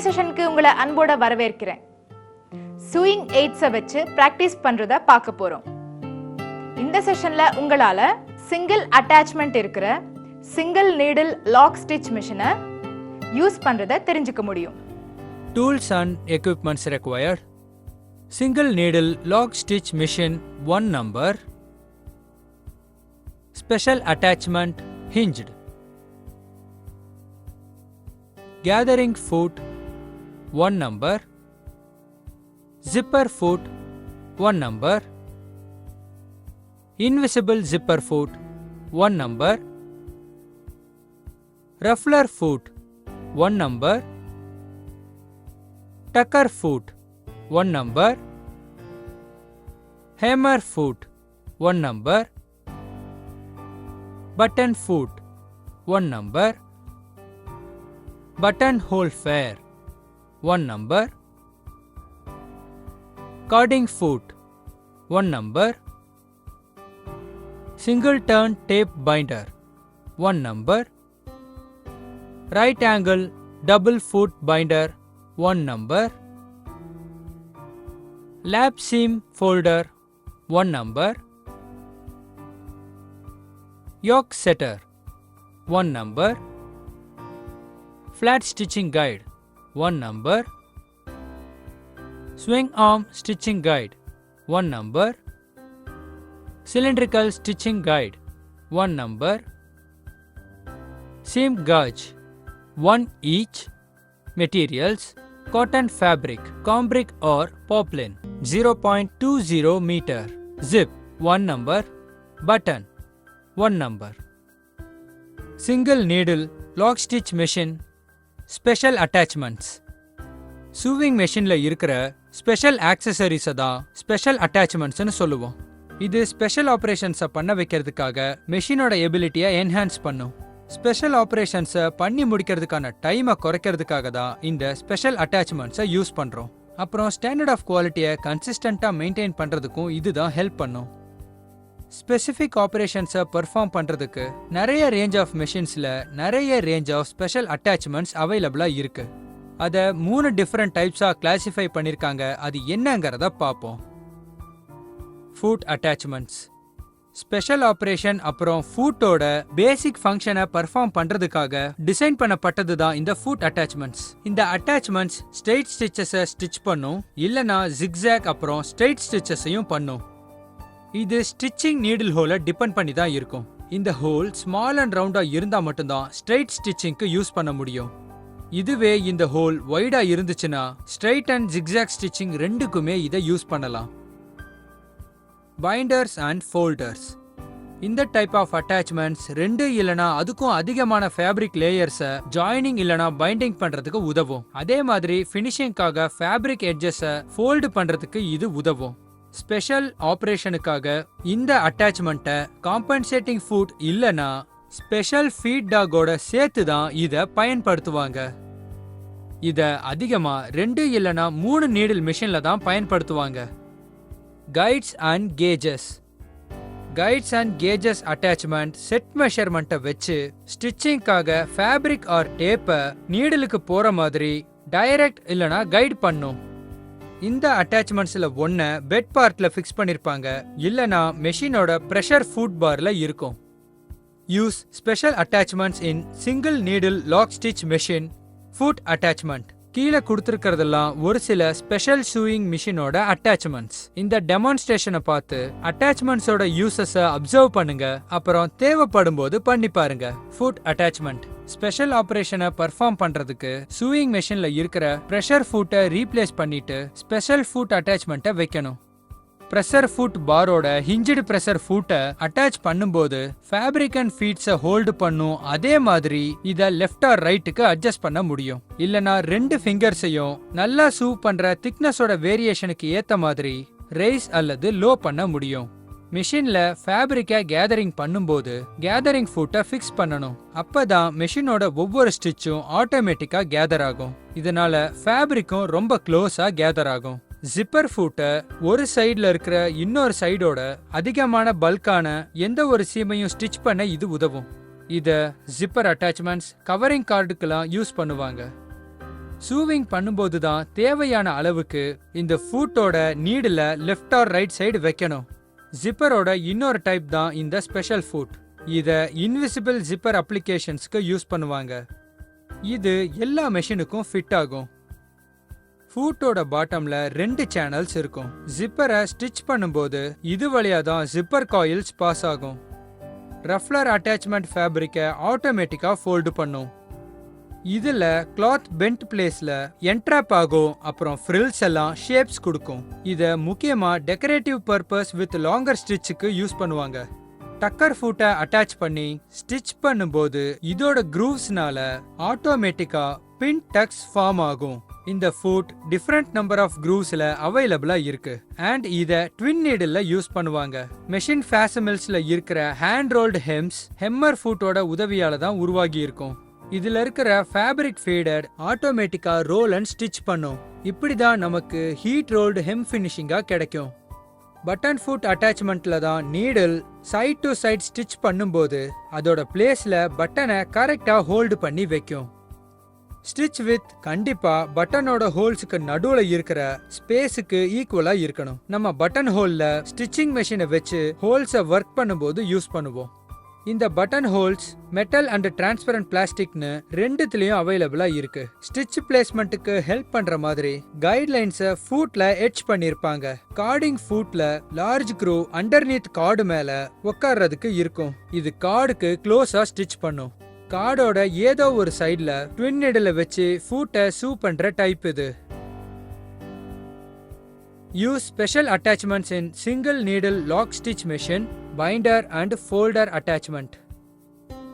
செஷனுக்கு உங்களை அன்போட வரவேற்கிறேன். சூயிங் எய்ட்ஸை வச்சு பிராக்டிஸ் பண்றத பார்க்க போறோம். இந்த செஷன்ல உங்களால சிங்கிள் அட்டாச்மெண்ட் இருக்கிற சிங்கிள் நீடில் லாக் ஸ்டிச் மிஷினை யூஸ் பண்றத தெரிஞ்சுக்க முடியும். Tools and equipments required. Single needle lock stitch machine 1 number. Special attachment hinged. Gathering foot 1 number. Zipper foot 1 number. Invisible zipper foot 1 number. Ruffler foot 1 number. Tucker foot 1 number. Hammer foot 1 number. Button foot 1 number. Button hole fair 1 number. Cording foot 1 number. Single turn tape binder 1 number. Right angle double foot binder 1 number. Lap seam folder 1 number. Yoke setter 1 number. Flat stitching guide 1 number. Swing arm stitching guide 1 number. Cylindrical stitching guide 1 number. Seam gauge 1 each. Materials: cotton fabric, cambric or poplin. 0.20 meter. Zip 1 number. Button 1 number. Single needle lock stitch machine. Special attachments. Sewing machineல இருக்கிற special ஆக்சசரிஸை தான் special அட்டாச்மெண்ட்ஸ்னு சொல்லுவோம். இது special ஆப்ரேஷன்ஸை பண்ண வைக்கிறதுக்காக மெஷினோட எபிலிட்டியை enhance பண்ணும். Special ஆப்ரேஷன்ஸை பண்ணி முடிக்கிறதுக்கான டைமை குறைக்கிறதுக்காக தான் இந்த ஸ்பெஷல் அட்டாச்மெண்ட்ஸை யூஸ் பண்ணுறோம். அப்புறம் ஸ்டாண்டர்ட் ஆஃப் குவாலிட்டியை கன்சிஸ்டண்ட்டாக மெயின்டைன் பண்ணுறதுக்கும் இதுதான் ஹெல்ப் பண்ணும். ஸ்பெசிஃபிக் ஆப்ரேஷன்ஸை பெர்ஃபார்ம் பண்ணுறதுக்கு நிறைய ரேஞ்ச் ஆஃப் மெஷின்ஸில் நிறைய ரேஞ்ச் ஆஃப் ஸ்பெஷல் அட்டாச்மெண்ட்ஸ் அவைலபிளாக இருக்கு. அதை 3 டிஃப்ரெண்ட் டைப்ஸாக கிளாசிஃபை பண்ணியிருக்காங்க. அது என்னங்கிறத பார்ப்போம். Food attachments. ஸ்பெஷல் ஆப்ரேஷன் அப்புறம் ஃபுட்டோட பேசிக் ஃபங்க்ஷனை பெர்ஃபார்ம் பண்றதுக்காக டிசைன் பண்ணப்பட்டது தான் இந்த ஃபுட் அட்டாச்மெண்ட்ஸ். இந்த அட்டாச்மெண்ட்ஸ் ஸ்ட்ரெயிட் ஸ்டிச்சஸை ஸ்டிச் பண்ணும், இல்லனா ஜிக்ஸாக் அப்புறம் ஸ்ட்ரெயிட் ஸ்டிச்சஸையும் பண்ணும். இது ஸ்டிச்சிங் நீடில் ஹோலை டிபெண்ட் பண்ணி தான் இருக்கும். இந்த ஹோல் ஸ்மால் அண்ட் ரவுண்டா இருந்தா மட்டும்தான் ஸ்ட்ரெயிட் ஸ்டிச்சிங்க்கு யூஸ் பண்ண முடியும். இதுவே இந்த ஹோல் வைடா இருந்துச்சுன்னா ஸ்ட்ரெயிட் அண்ட் ஜிக்ஸாக் ஸ்டிச்சிங் ரெண்டுக்குமே இதை யூஸ் பண்ணலாம். Binders and folders. இந்த டைப் ஆஃப் அட்டாச்மெண்ட்ஸ் 2 இல்லனா அதுக்கும் அதிகமான ஃபேப்ரிக் லேயர்ஸை ஜாயினிங் இல்லனா பைண்டிங் பண்றதுக்கு உதவும். அதே மாதிரி ஃபினிஷிங்காக ஃபேப்ரிக் எட்ஜஸை ஃபோல்டு பண்றதுக்கு இது உதவும். ஸ்பெஷல் ஆப்ரேஷனுக்காக இந்த அட்டாச்மெண்ட்டை காம்பன்சேட்டிங் ஃபுட் இல்லனா ஸ்பெஷல் ஃபீட் டாகோட சேர்த்து தான் இதை பயன்படுத்துவாங்க. இதை அதிகமா 2 இல்லனா 3 நீடில் மிஷின்ல தான் பயன்படுத்துவாங்க. Guides and gauges. Guides and gauges attachment set மெஷர்மெண்ட்டை வச்சு ஸ்டிச்சிங்காக ஃபேப்ரிக் ஆர் டேப்பை நீடலுக்கு போற மாதிரி டைரக்ட் இல்லனா கைட் பண்ணும். இந்த அட்டாச்மெண்ட்ஸ்ல ஒன்ன பெட் பார்ட்ல ஃபிக்ஸ் பண்ணிருப்பாங்க, இல்லனா மெஷினோட பிரஷர் ஃபுட் பார்ல இருக்கும். Use special attachments in single needle lock stitch machine. Foot attachment கீழே கொடுத்துருக்கிறதெல்லாம் ஒரு சில ஸ்பெஷல் சூயிங் மிஷினோட அட்டாச்மெண்ட்ஸ். இந்த டெமான்ஸ்ட்ரேஷனை பார்த்து அட்டாச்மெண்ட்ஸோட யூசஸை அப்சர்வ் பண்ணுங்க, அப்புறம் தேவைப்படும் போது பண்ணி பாருங்க. ஃபுட் அட்டாச்மெண்ட் ஸ்பெஷல் ஆப்ரேஷனை பெர்ஃபார்ம் பண்றதுக்கு சூயிங் மெஷின்ல இருக்கிற பிரஷர் ஃபுட்டை ரீப்ளேஸ் பண்ணிட்டு ஸ்பெஷல் ஃபுட் அட்டாச்மெண்ட்டை வைக்கணும். பிரஷர் ஃபுட் பாரோட ஹிஞ்சுடு பிரஷர் ஃபுட்டை அட்டாச் பண்ணும்போது ஃபேப்ரிக் அண்ட் ஃபீட்ஸை ஹோல்டு பண்ணும். அதே மாதிரி இதை லெஃப்ட் ஆர் ரைட்டுக்கு அட்ஜஸ்ட் பண்ண முடியும். இல்லனா 2 ஃபிங்கர்ஸையும் நல்லா சூவ் பண்ற திக்னஸோட வேரியேஷனுக்கு ஏத்த மாதிரி ரைஸ் அல்லது லோ பண்ண முடியும். மிஷின்ல ஃபேப்ரிக்கை கேதரிங் பண்ணும்போது கேதரிங் ஃபுட்டை ஃபிக்ஸ் பண்ணணும். அப்பதான் மிஷினோட ஒவ்வொரு ஸ்டிச்சும் ஆட்டோமேட்டிக்கா கேதர் ஆகும். இதனால ஃபேப்ரிக்கும் ரொம்ப க்ளோஸா கேதர் ஆகும். ஜிப்பர் ஃபுட்டை ஒரு சைடுல இருக்கிற இன்னொரு சைடோட அதிகமான பல்கான எந்த ஒரு சீமையும் ஸ்டிச் பண்ண இது உதவும். இத ஜிப்பர் அட்டாச்மெண்ட்ஸ் கவரிங் கார்டுக்கெல்லாம் யூஸ் பண்ணுவாங்க. சூவிங் பண்ணும்போது தான் தேவையான அளவுக்கு இந்த ஃபூட்டோட needle left or right side வைக்கணும். ஜிப்பரோட இன்னொரு டைப் தான் இந்த ஸ்பெஷல் ஃபுட். இதை இன்விசிபிள் ஜிப்பர் அப்ளிகேஷன்ஸ்க்கு யூஸ் பண்ணுவாங்க. இது எல்லா மெஷினுக்கும் ஃபிட் ஆகும். ஃபூட்டோட பாட்டம்ல 2 சேனல்ஸ் இருக்கும். ஜிப்பரை ஸ்டிச் பண்ணும்போது இது வழியா தான் ஜிப்பர் காயில்ஸ் பாஸ் ஆகும். ரஃப்லர் அட்டாச்மெண்ட் ஃபேப்ரிக்கை ஆட்டோமேட்டிக்கா ஃபோல்டு பண்ணும். இதுல கிளாத் பெண்ட் பிளேஸ்ல என்ட்ராப் ஆகும். அப்புறம் ஃப்ரில்ஸ் எல்லாம் ஷேப்ஸ் கொடுக்கும். இத முக்கியமா டெக்கரேட்டிவ் பர்பஸ் வித் லாங்கர் ஸ்டிச்சுக்கு யூஸ் பண்ணுவாங்க. டக்கர் ஃபுட்டை அட்டாச் பண்ணி ஸ்டிச் பண்ணும்போது இதோட க்ரூவ்ஸ்னால ஆட்டோமேட்டிக்கா பின் டக்ஸ் ஃபார்ம் ஆகும். இந்த ஃபுட் டிஃபரெண்ட் நம்பர் ஆஃப் க்ரூவ்ஸ்ல அவைலபிளா இருக்கு. அண்ட் இத ட்வின் நீடில் யூஸ் பண்ணுவாங்க. மெஷின் ஃபேசமில்ஸ்ல இருக்கிற ஹேண்ட் ரோல்டு ஹெம்ஸ் ஹெம்மர் ஃபுட்டோட உதவியால தான் உருவாகி இருக்கும். இதுல இருக்கிற ஃபேப்ரிக் ஃபீடட் ஆட்டோமேட்டிக்கா ரோல் அண்ட் ஸ்டிச் பண்ணும். இப்படிதான் நமக்கு ஹீட் ரோல்டு ஹெம் ஃபினிஷிங்கா கிடைக்கும். பட்டன் ஃபுட் அட்டாச்மெண்ட்ல தான் needle side to side stitch பண்ணும்போது அதோட பிளேஸ்ல பட்டனை கரெக்டா ஹோல்டு பண்ணி வைக்கும். ஸ்டிச் வித் கண்டிப்பா பட்டனோட ஹோல்ஸுக்கு நடுவுல இருக்கிற ஸ்பேஸுக்கு ஈக்குவலா இருக்கணும். நம்ம பட்டன் ஹோல்ல ஸ்டிச்சிங் மெஷினை வச்சு ஹோல்ஸை ஒர்க் பண்ணும்போது யூஸ் பண்ணுவோம். இந்த button holes metal and transparent பிளாஸ்டிக்னு ரெண்டுத்துலயும் அவைலபிளா இருக்கு. ஸ்டிச் பிளேஸ்மெண்ட்டுக்கு ஹெல்ப் பண்ற மாதிரி கைட்லைன்ஸை ஃபுட்ல எட்ஜ் பண்ணிருப்பாங்க. கார்டிங் ஃபுட்ல லார்ஜ் க்ரூ அண்டர்நீத் கார்டு மேல உட்கார்றதுக்கு இருக்கும். இது கார்டுக்கு க்ளோஸா ஸ்டிச் பண்ணும். கார்டோட ஏதோ ஒரு சைடுல ட்வின் நீடில் வச்சு ஃபுட்டை சூ பண்ற டைப் இது. Use special attachments in single needle lock stitch machine, binder and folder attachment.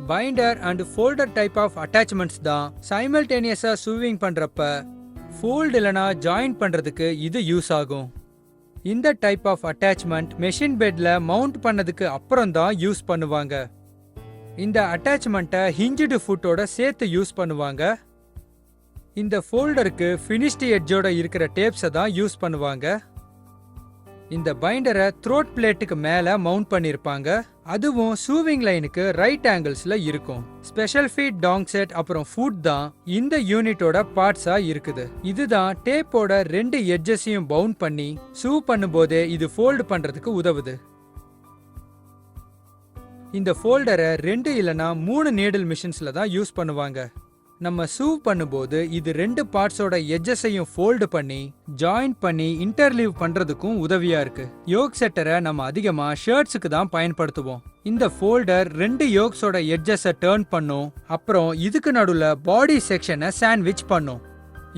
Binder and folder type of attachments தான் simultaneous-ஆ sewing பண்றப்ப fold இல்லனா join பண்றதுக்கு இது யூஸ் ஆகும். இந்த டைப் ஆஃப் அட்டாச்மெண்ட் மெஷின் பெட்ல மவுண்ட் பண்ணதுக்கு அப்புறம் தான் யூஸ் பண்ணுவாங்க. இந்த அட்டாச்மெண்ட்டை ஹிஞ்சுடு ஃபுட்டோட சேர்த்து யூஸ் பண்ணுவாங்க. இந்த ஃபோல்டருக்கு ஃபினிஷ்டு எட்ஜோட இருக்கிற டேப்ஸை தான் யூஸ் பண்ணுவாங்க. இந்த பைண்டரை த்ரோட் பிளேட்டுக்கு மேல மவுண்ட் பண்ணிருப்பாங்க. அதுவும் சூவிங் லைனுக்கு ரைட் ஆங்கிள்ஸ்ல இருக்கும். ஸ்பெஷல் ஃபீட் டாங் செட் அப்புறம் ஃபுட் தான் இந்த யூனிட்டோட பார்ட்ஸா இருக்குது. இதுதான் டேப்போட 2 எட்ஜஸையும் பவுண்ட் பண்ணி சூ பண்ணும்போதே இது ஃபோல்டு பண்றதுக்கு உதவுது. இந்த ஃபோல்டரை 2 இல்லனா 3 நீடில் மிஷின்ஸ்ல தான் யூஸ் பண்ணுவாங்க. நம்ம சூவ் பண்ணும்போது இது 2 பார்ட்ஸோட எட்ஜஸையும் ஃபோல்டு பண்ணி ஜாயின் பண்ணி இன்டர்லீவ் பண்றதுக்கும் உதவியா இருக்கு. யோக் செட்டரை நம்ம அதிகமா ஷர்ட்ஸுக்கு தான் பயன்படுத்துவோம். இந்த ஃபோல்டர் 2 யோக்ஸோட எட்ஜஸை டர்ன் பண்ணும். அப்புறம் இதுக்கு நடுவுல பாடி செக்ஷனை சாண்ட்விச் பண்ணும்.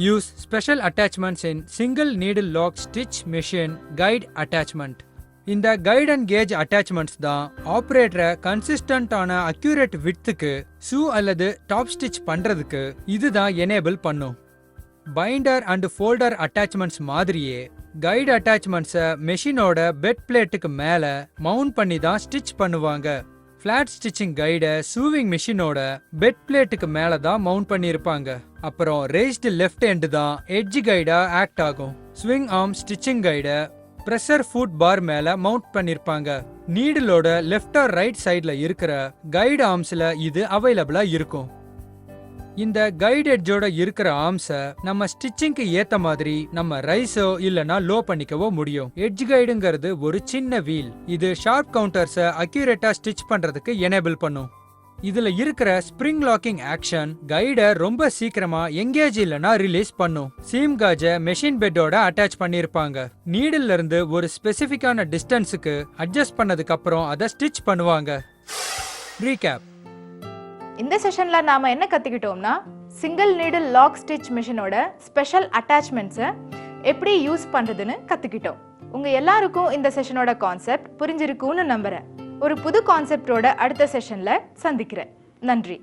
Use special attachments in single needle lock stitch machine guide attachment. இந்த கைட் அண்ட் கேஜ் அட்டாச்மெண்ட்ஸ் தான் ஆப்ரேட்டரை கன்சிஸ்டன்டான அக்யூரேட் விட்த்துக்கு ஷூ அல்லது டாப் ஸ்டிச் பண்றதுக்கு இதுதான் எனேபிள் பண்ணும். பைண்டர் அண்ட் ஃபோல்டர் அட்டாச்மெண்ட்ஸ் மாதிரியே கைட் அட்டாச்மெண்ட்ஸை மெஷினோட பெட் பிளேட்டுக்கு மேல மவுண்ட் பண்ணி தான் ஸ்டிச் பண்ணுவாங்க. ஃபிளாட் ஸ்டிச்சிங் கைடை சூவிங் மெஷினோட பெட் பிளேட்டுக்கு மேல தான் மவுண்ட் பண்ணியிருப்பாங்க. அப்புறம் ரேஸ்டு லெஃப்ட் எண்டு தான் எட்ஜ் கைடா ஆக்ட் ஆகும். ஸ்விங் ஆர்ம் ஸ்டிச்சிங் கைடை பிரஷர் ஃபுட் பார் மேல மவுண்ட் பண்ணிருப்பாங்க. நீடிலோட லெஃப்ட் ஆர் ரைட் சைட்ல இருக்கிற கைடு ஆர்ம்ஸ்ல இது அவைலபிளா இருக்கும். இந்த கைட் எட்ஜோட இருக்கிற ஆர்ம்ஸை நம்ம ஸ்டிச்சிங்க்கு ஏத்த மாதிரி நம்ம ரைஸோ இல்லனா லோ பண்ணிக்கவோ முடியும். எட்ஜ் கைடுங்கிறது ஒரு சின்ன வீல். இது ஷார்ப் கவுண்டர்ஸை அக்யூரேட்டா ஸ்டிச் பண்றதுக்கு எனேபிள் பண்ணும். இதுல இருக்கிற ஸ்ப்ரிங் லாக்கிங் ஆக்ஷன் கைட ரொம்ப சீக்கிரமா எங்கேஜ் இல்லனா ரிலீஸ் பண்ணும். சீம் காஜை மெஷின் பெட்டோட அட்டாச் பண்ணிருப்பாங்க. நீடில்ல இருந்து ஒரு ஸ்பெசிபிக்கான டிஸ்டன்ஸுக்கு அட்ஜஸ்ட் பண்ணதுக்கு அப்புறம் அதை ஸ்டிச் பண்ணுவாங்க. ரீகேப். இந்த செஷன்ல நாம என்ன கத்துக்கிட்டோம்னா, சிங்கிள் நீடில் லாக் ஸ்டிச் மிஷினோட ஸ்பெஷல் அட்டாச்மெண்ட்ஸை எப்படி யூஸ் பண்றதுன்னு கத்துக்கிட்டோம். உங்க எல்லாருக்கும் இந்த செஷனோட கான்செப்ட் புரிஞ்சிருக்கும்னு நம்புறேன். ஒரு புது கான்செப்டோட அடுத்த செஷன்ல சந்திக்கிறேன். நன்றி.